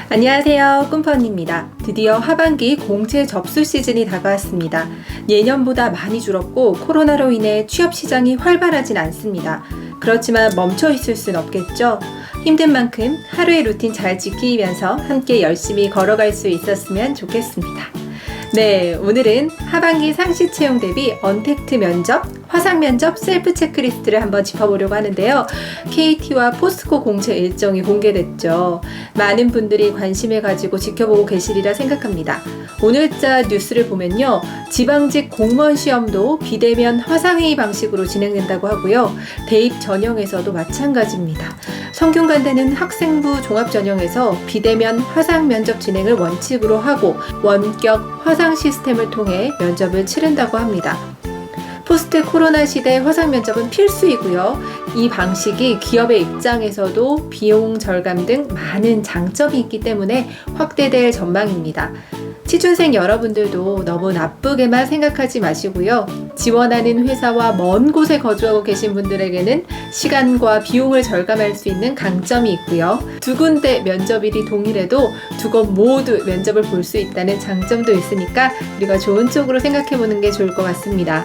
안녕하세요, 꿈퍼언니입니다. 드디어 하반기 공채 접수 시즌이 다가왔습니다. 예년보다 많이 줄었고 코로나로 인해 취업 시장이 활발하진 않습니다. 그렇지만 멈춰 있을 순 없겠죠. 힘든 만큼 하루의 루틴 잘 지키면서 함께 열심히 걸어갈 수 있었으면 좋겠습니다. 네, 오늘은 하반기 상시 채용 대비 언택트 면접, 화상 면접 셀프 체크리스트를 한번 짚어보려고 하는데요. KT와 포스코 공채 일정이 공개됐죠. 많은 분들이 관심을 가지고 지켜보고 계시리라 생각합니다. 오늘자 뉴스를 보면요. 지방직 공무원 시험도 비대면 화상회의 방식으로 진행된다고 하고요. 대입 전형에서도 마찬가지입니다. 성균관대는 학생부 종합전형에서 비대면 화상 면접 진행을 원칙으로 하고 원격 화상 시스템을 통해 면접을 치른다고 합니다. 포스트 코로나 시대 화상 면접은 필수이고요. 이 방식이 기업의 입장에서도 비용 절감 등 많은 장점이 있기 때문에 확대될 전망입니다. 취준생 여러분들도 너무 나쁘게만 생각하지 마시고요. 지원하는 회사와 먼 곳에 거주하고 계신 분들에게는 시간과 비용을 절감할 수 있는 강점이 있고요. 두 군데 면접일이 동일해도 두 곳 모두 면접을 볼 수 있다는 장점도 있으니까 우리가 좋은 쪽으로 생각해보는 게 좋을 것 같습니다.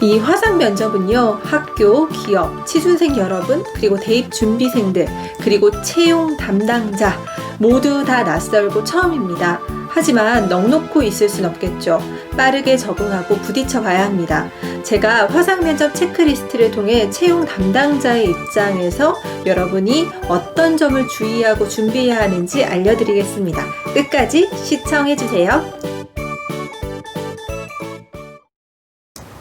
이 화상 면접은요, 학교, 기업, 취준생 여러분, 그리고 대입 준비생들, 그리고 채용 담당자 모두 다 낯설고 처음입니다. 하지만 넋놓고 있을 순 없겠죠. 빠르게 적응하고 부딪혀 봐야 합니다. 제가 화상 면접 체크리스트를 통해 채용 담당자의 입장에서 여러분이 어떤 점을 주의하고 준비해야 하는지 알려드리겠습니다. 끝까지 시청해주세요.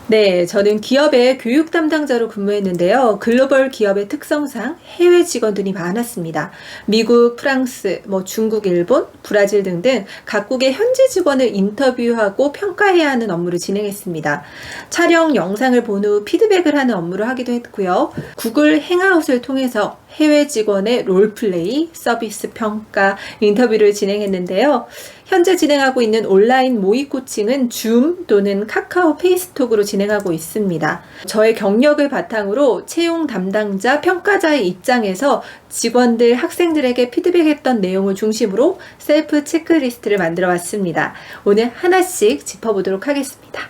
네, 저는 기업의 교육 담당자로 근무했는데요. 글로벌 기업의 특성상 해외 직원들이 많았습니다. 미국, 프랑스, 중국, 일본, 브라질 등등 각국의 현지 직원을 인터뷰하고 평가해야 하는 업무를 진행했습니다. 촬영 영상을 본 후 피드백을 하는 업무를 하기도 했고요. 구글 행아웃을 통해서 해외 직원의 롤플레이, 서비스 평가, 인터뷰를 진행했는데요. 현재 진행하고 있는 온라인 모의 코칭은 줌 또는 카카오 페이스톡으로 진행하고 있습니다. 저의 경력을 바탕으로 채용 담당자, 평가자의 입장에서 직원들, 학생들에게 피드백했던 내용을 중심으로 셀프 체크리스트를 만들어 왔습니다. 오늘 하나씩 짚어보도록 하겠습니다.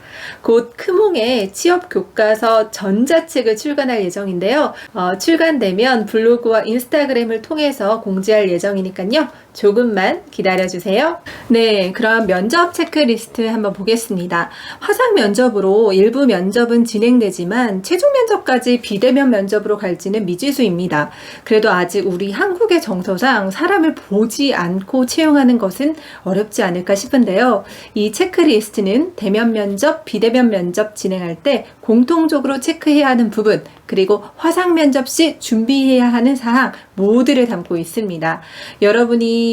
곧 크몽의 취업 교과서 전자책을 출간할 예정인데요. 출간되면 블로그와 인스타그램을 통해서 공지할 예정이니까요. 조금만 기다려주세요. 네, 그럼 면접 체크리스트 한번 보겠습니다. 화상 면접으로 일부 면접은 진행되지만 최종 면접까지 비대면 면접으로 갈지는 미지수입니다. 그래도 아직 우리 한국의 정서상 사람을 보지 않고 채용하는 것은 어렵지 않을까 싶은데요. 이 체크리스트는 대면 면접, 비대면 면접 진행할 때 공통적으로 체크해야 하는 부분, 그리고 화상 면접 시 준비해야 하는 사항 모두를 담고 있습니다. 여러분이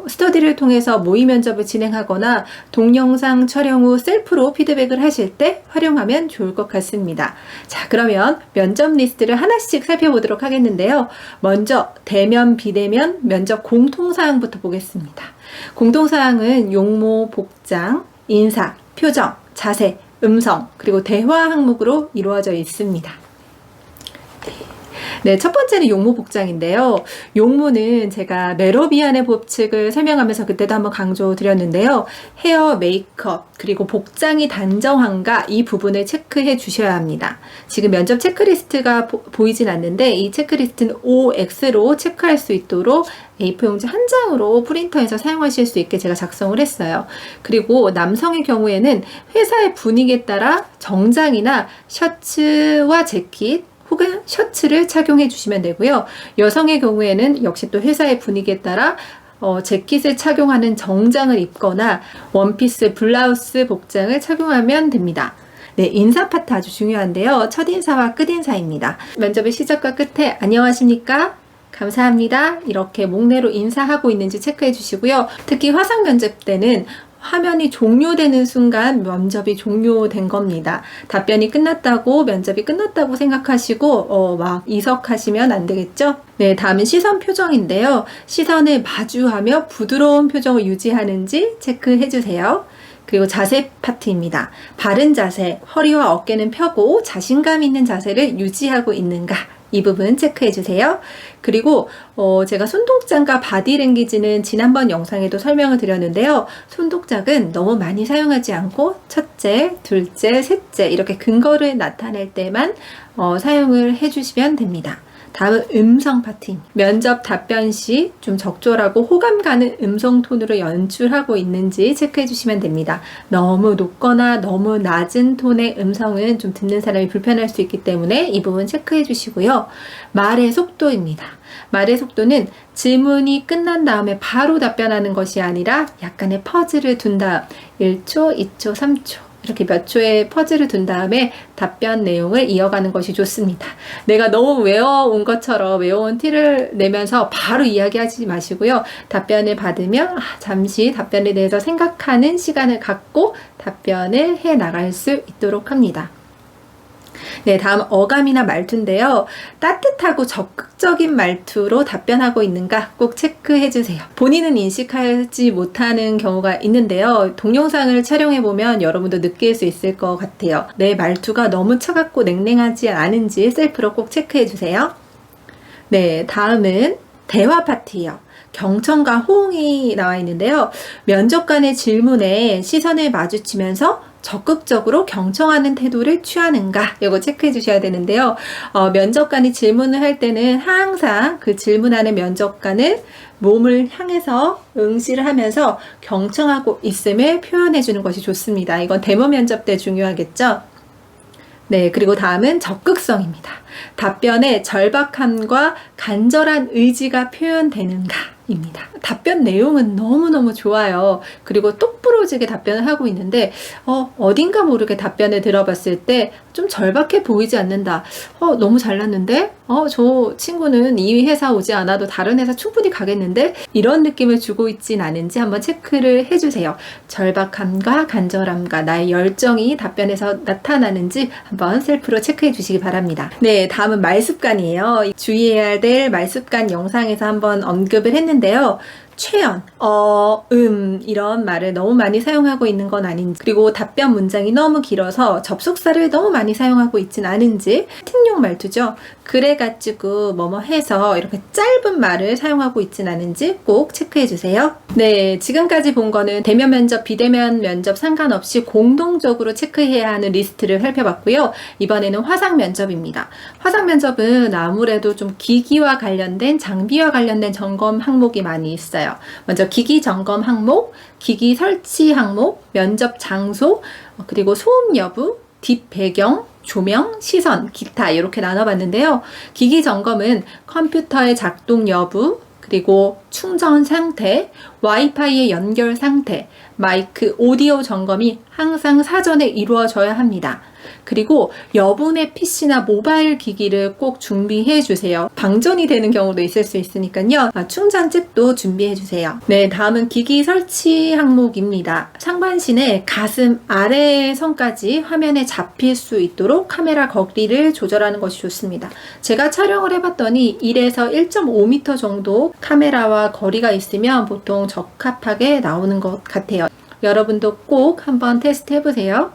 스터디를 통해서 모의 면접을 진행하거나 동영상 촬영 후 셀프로 피드백을 하실 때 활용하면 좋을 것 같습니다. 자, 그러면 면접 리스트를 하나씩 살펴보도록 하겠는데요. 먼저 대면, 비대면 면접 공통사항부터 보겠습니다. 공통사항은 용모, 복장, 인사, 표정, 자세, 음성, 그리고 대화 항목으로 이루어져 있습니다. 네, 첫 번째는 용모 복장인데요. 용모는 제가 메로비안의 법칙을 설명하면서 그때도 한번 강조드렸는데요. 헤어, 메이크업, 그리고 복장이 단정한가 이 부분을 체크해 주셔야 합니다. 지금 면접 체크리스트가 보이진 않는데 이 체크리스트는 OX로 체크할 수 있도록 A4 용지 한 장으로 프린터에서 사용하실 수 있게 제가 작성을 했어요. 그리고 남성의 경우에는 회사의 분위기에 따라 정장이나 셔츠와 재킷, 혹은 셔츠를 착용해 주시면 되고요. 여성의 경우에는 역시 또 회사의 분위기에 따라 재킷을 착용하는 정장을 입거나 원피스, 블라우스 복장을 착용하면 됩니다. 네, 인사 파트 아주 중요한데요. 첫인사와 끝인사입니다. 면접의 시작과 끝에 안녕하십니까? 감사합니다. 이렇게 목례로 인사하고 있는지 체크해 주시고요. 특히 화상 면접 때는 화면이 종료되는 순간 면접이 종료된 겁니다. 답변이 끝났다고, 면접이 끝났다고 생각하시고 막 이석하시면 안 되겠죠? 네, 다음은 시선 표정인데요. 시선을 마주하며 부드러운 표정을 유지하는지 체크해 주세요. 그리고 자세 파트입니다. 바른 자세, 허리와 어깨는 펴고 자신감 있는 자세를 유지하고 있는가 이 부분 체크해 주세요. 그리고 제가 손동작과 바디랭귀지는 지난번 영상에도 설명을 드렸는데요. 손동작은 너무 많이 사용하지 않고 첫째, 둘째, 셋째 이렇게 근거를 나타낼 때만 사용을 해주시면 됩니다. 다음은 음성 파트입니다. 면접 답변 시 좀 적절하고 호감 가는 음성 톤으로 연출하고 있는지 체크해 주시면 됩니다. 너무 높거나 너무 낮은 톤의 음성은 좀 듣는 사람이 불편할 수 있기 때문에 이 부분 체크해 주시고요. 말의 속도입니다. 말의 속도는 질문이 끝난 다음에 바로 답변하는 것이 아니라 약간의 퍼즐을 둔 다음 1초, 2초, 3초 이렇게 몇 초의 퍼즐을 둔 다음에 답변 내용을 이어가는 것이 좋습니다. 내가 너무 외워온 것처럼 외워온 티를 내면서 바로 이야기하지 마시고요. 답변을 받으면 잠시 답변에 대해서 생각하는 시간을 갖고 답변을 해 나갈 수 있도록 합니다. 네, 다음 어감이나 말투인데요. 따뜻하고 적극적인 말투로 답변하고 있는가 꼭 체크해 주세요. 본인은 인식하지 못하는 경우가 있는데요. 동영상을 촬영해 보면 여러분도 느낄 수 있을 것 같아요. 내 말투가 너무 차갑고 냉랭하지 않은지 셀프로 꼭 체크해 주세요. 네, 다음은 대화 파트예요. 경청과 호응이 나와 있는데요. 면접관의 질문에 시선을 마주치면서 적극적으로 경청하는 태도를 취하는가 이거 체크해 주셔야 되는데요. 면접관이 질문을 할 때는 항상 그 질문하는 면접관을 몸을 향해서 응시를 하면서 경청하고 있음을 표현해 주는 것이 좋습니다. 이건 데모 면접 때 중요하겠죠. 네, 그리고 다음은 적극성입니다. 답변에 절박함과 간절한 의지가 표현되는가 입니다. 답변 내용은 너무너무 좋아요. 그리고 똑부러지게 답변을 하고 있는데 어딘가 모르게 답변을 들어봤을 때 좀 절박해 보이지 않는다. 너무 잘났는데? 저 친구는 이 회사 오지 않아도 다른 회사 충분히 가겠는데? 이런 느낌을 주고 있진 않은지 한번 체크를 해주세요. 절박함과 간절함과 나의 열정이 답변에서 나타나는지 한번 셀프로 체크해 주시기 바랍니다. 네, 다음은 말습관이에요. 주의해야 될 말습관 영상에서 한번 언급을 했는데요. 최연, 이런 말을 너무 많이 사용하고 있는 건 아닌지, 그리고 답변 문장이 너무 길어서 접속사를 너무 많이 사용하고 있진 않은지, 채팅용 말투죠. 그래가지고 뭐뭐 해서 이렇게 짧은 말을 사용하고 있진 않은지 꼭 체크해 주세요. 네, 지금까지 본 거는 대면 면접, 비대면 면접 상관없이 공동적으로 체크해야 하는 리스트를 살펴봤고요. 이번에는 화상 면접입니다. 화상 면접은 아무래도 좀 기기와 관련된, 장비와 관련된 점검 항목이 많이 있어요. 먼저 기기 점검 항목, 기기 설치 항목, 면접 장소, 그리고 소음 여부, 뒷 배경, 조명, 시선, 기타 이렇게 나눠봤는데요. 기기 점검은 컴퓨터의 작동 여부, 그리고 충전 상태, 와이파이의 연결 상태, 마이크, 오디오 점검이 항상 사전에 이루어져야 합니다. 그리고 여분의 PC나 모바일 기기를 꼭 준비해 주세요. 방전이 되는 경우도 있을 수 있으니까요. 충전잭도 준비해 주세요. 네, 다음은 기기 설치 항목입니다. 상반신의 가슴 아래 선까지 화면에 잡힐 수 있도록 카메라 거리를 조절하는 것이 좋습니다. 제가 촬영을 해봤더니 1에서 1.5m 정도 카메라와 거리가 있으면 보통 적합하게 나오는 것 같아요. 여러분도 꼭 한번 테스트 해보세요.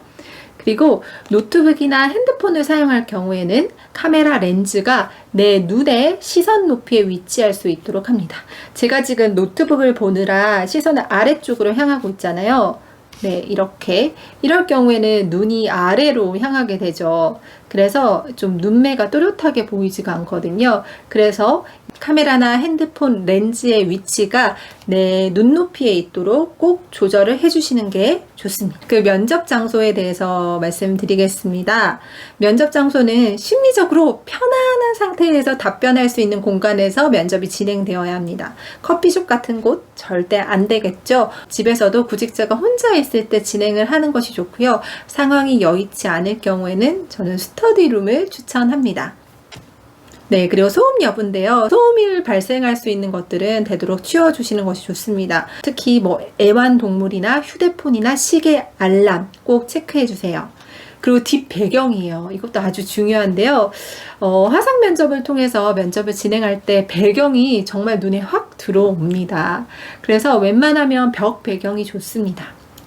그리고 노트북이나 핸드폰을 사용할 경우에는 카메라 렌즈가 내 눈의 시선 높이에 위치할 수 있도록 합니다. 제가 지금 노트북을 보느라 시선을 아래쪽으로 향하고 있잖아요. 네, 이럴 경우에는 눈이 아래로 향하게 되죠. 그래서 좀 눈매가 또렷하게 보이지가 않거든요. 그래서 카메라나 핸드폰 렌즈의 위치가 내 눈높이에 있도록 꼭 조절을 해주시는 게 좋습니다. 그 면접 장소에 대해서 말씀드리겠습니다. 면접 장소는 심리적으로 편안한 상태에서 답변할 수 있는 공간에서 면접이 진행되어야 합니다. 커피숍 같은 곳 절대 안 되겠죠. 집에서도 구직자가 혼자 있을 때 진행을 하는 것이 좋고요. 상황이 여의치 않을 경우에는 저는 스터디룸을 추천합니다. 네, 그리고 소음 여부인데요. 소음이 발생할 수 있는 것들은 되도록 치워주시는 것이 좋습니다. 특히 애완동물이나 휴대폰이나 시계, 알람 꼭 체크해주세요. 그리고 뒷 배경이에요. 이것도 아주 중요한데요. 화상 면접을 통해서 면접을 진행할 때 배경이 정말 눈에 확 들어옵니다. 그래서 웬만하면 벽 배경이 좋습니다.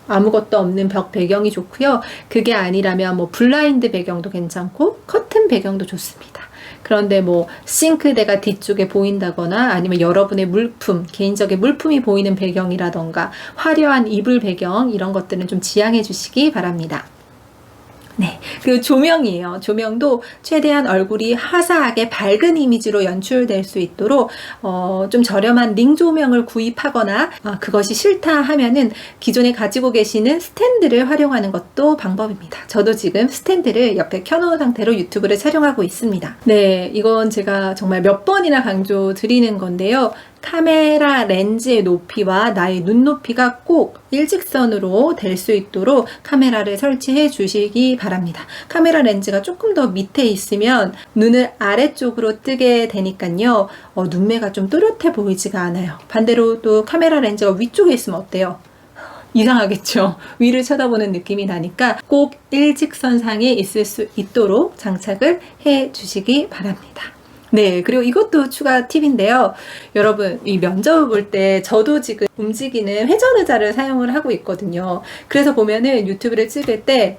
아무것도 없는 벽 배경이 좋고요. 그게 아니라면 블라인드 배경도 괜찮고 커튼 배경도 좋습니다. 그런데 뭐 싱크대가 뒤쪽에 보인다거나 아니면 여러분의 물품, 개인적인 물품이 보이는 배경이라던가 화려한 이불 배경 이런 것들은 좀 지양해 주시기 바랍니다. 네. 그리고 조명이에요. 조명도 최대한 얼굴이 화사하게 밝은 이미지로 연출될 수 있도록 좀 저렴한 링 조명을 구입하거나 그것이 싫다 하면은 기존에 가지고 계시는 스탠드를 활용하는 것도 방법입니다. 저도 지금 스탠드를 옆에 켜놓은 상태로 유튜브를 촬영하고 있습니다. 네. 이건 제가 정말 몇 번이나 강조 드리는 건데요. 카메라 렌즈의 높이와 나의 눈높이가 꼭 일직선으로 될 수 있도록 카메라를 설치해 주시기 바랍니다. 카메라 렌즈가 조금 더 밑에 있으면 눈을 아래쪽으로 뜨게 되니까요. 눈매가 좀 또렷해 보이지가 않아요. 반대로 또 카메라 렌즈가 위쪽에 있으면 어때요? 이상하겠죠. 위를 쳐다보는 느낌이 나니까 꼭 일직선상에 있을 수 있도록 장착을 해 주시기 바랍니다. 네, 그리고 이것도 추가 팁인데요. 여러분, 이 면접을 볼 때 저도 지금 움직이는 회전 의자를 사용을 하고 있거든요. 그래서 보면은 유튜브를 찍을 때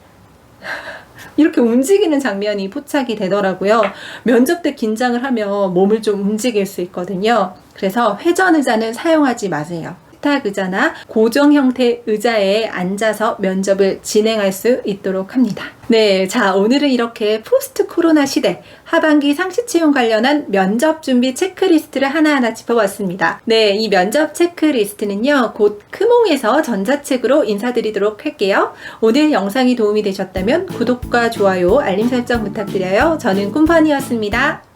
이렇게 움직이는 장면이 포착이 되더라고요. 면접 때 긴장을 하면 몸을 좀 움직일 수 있거든요. 그래서 회전 의자는 사용하지 마세요. 식탁 의자나 고정 형태 의자에 앉아서 면접을 진행할 수 있도록 합니다. 네, 자, 오늘은 이렇게 포스트 코로나 시대 하반기 상시 채용 관련한 면접 준비 체크리스트를 하나하나 짚어봤습니다. 네, 이 면접 체크리스트는요, 곧 크몽에서 전자책으로 인사드리도록 할게요. 오늘 영상이 도움이 되셨다면 구독과 좋아요, 알림 설정 부탁드려요. 저는 꿈펀이었습니다.